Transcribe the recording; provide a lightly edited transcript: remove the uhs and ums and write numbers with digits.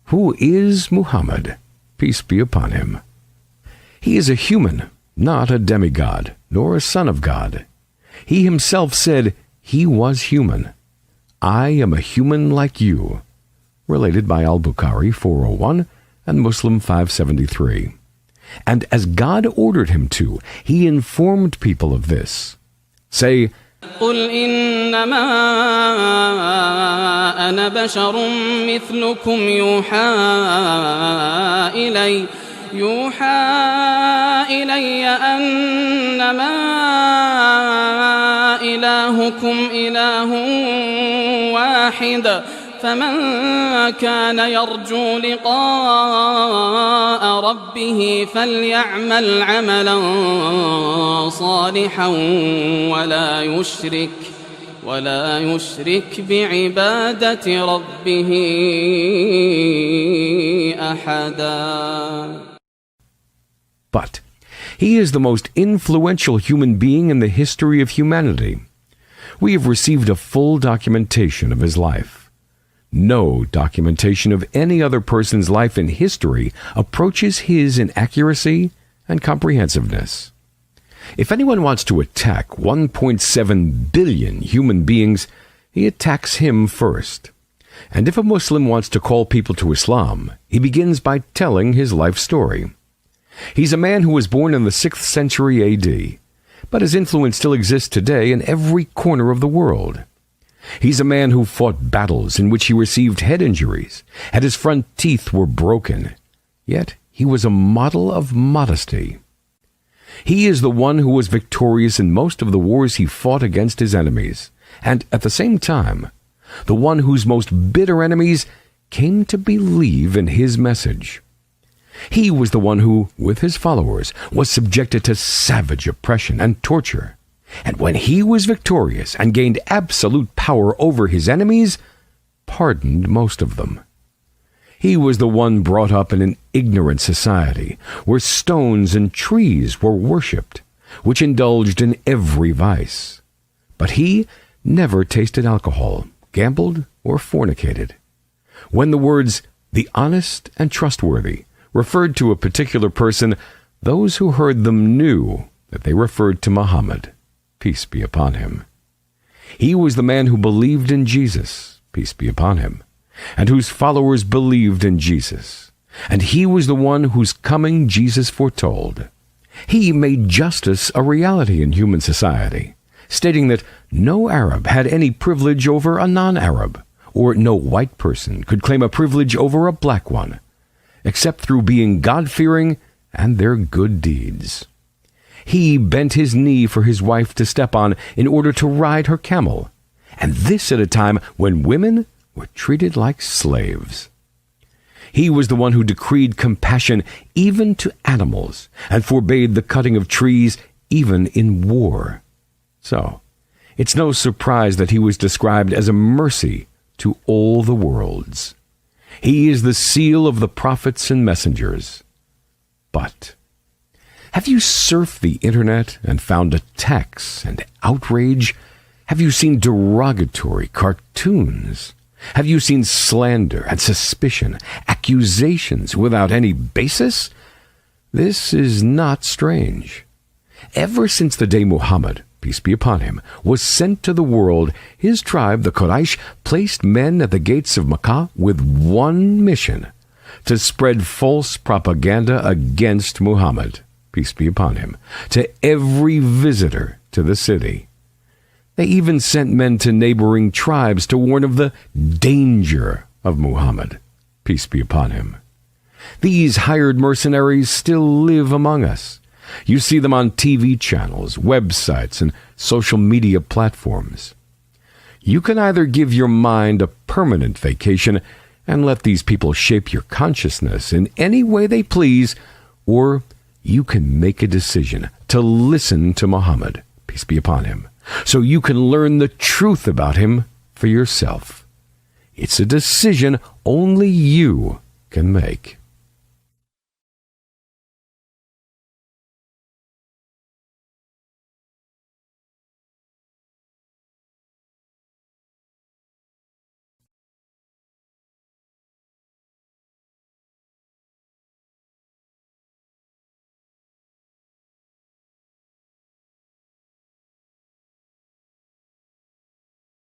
Who is Muhammad? Peace be upon him. He is a human, not a demigod, nor a son of God. He himself said he was human. I am a human like you. Related by Al-Bukhari 401 and Muslim 573. And as God ordered him to, he informed people of this. Say, قل إنما أنا بشر مثلكم يوحى إلي أنما إلهكم إله واحد فمن كان يرجو لقاء ربه فليعمل عملا صالحا ولا يشرك بعبادة ربه أحدا. But he is the most influential human being in the history of humanity. We have received a full documentation of his life. No documentation of any other person's life in history approaches his in accuracy and comprehensiveness. If anyone wants to attack 1.7 billion human beings, he attacks him first. And if a Muslim wants to call people to Islam, he begins by telling his life story. He's a man who was born in the 6th century A.D., but his influence still exists today in every corner of the world. He's a man who fought battles in which he received head injuries, and his front teeth were broken. Yet he was a model of modesty. He is the one who was victorious in most of the wars he fought against his enemies, and at the same time, the one whose most bitter enemies came to believe in his message. He was the one who, with his followers, was subjected to savage oppression and torture. And when he was victorious and gained absolute power over his enemies, pardoned most of them. He was the one brought up in an ignorant society, where stones and trees were worshipped, which indulged in every vice. But he never tasted alcohol, gambled, or fornicated. When the words, "the honest and trustworthy," referred to a particular person, those who heard them knew that they referred to Muhammad. Peace be upon him. He was the man who believed in Jesus, peace be upon him, and whose followers believed in Jesus. And he was the one whose coming Jesus foretold. He made justice a reality in human society, stating that no Arab had any privilege over a non-Arab, or no white person could claim a privilege over a black one, except through being God-fearing and their good deeds. He bent his knee for his wife to step on in order to ride her camel, and this at a time when women were treated like slaves. He was the one who decreed compassion even to animals and forbade the cutting of trees even in war. So, it's no surprise that he was described as a mercy to all the worlds. He is the seal of the prophets and messengers. But have you surfed the internet and found attacks and outrage? Have you seen derogatory cartoons? Have you seen slander and suspicion, accusations without any basis? This is not strange. Ever since the day Muhammad, peace be upon him, was sent to the world, his tribe, the Quraysh, placed men at the gates of Makkah with one mission: to spread false propaganda against Muhammad, peace be upon him, to every visitor to the city. They even sent men to neighboring tribes to warn of the danger of Muhammad, peace be upon him. These hired mercenaries still live among us. You see them on TV channels, websites, and social media platforms. You can either give your mind a permanent vacation and let these people shape your consciousness in any way they please, or you can make a decision to listen to Muhammad, peace be upon him, so you can learn the truth about him for yourself. It's a decision only you can make.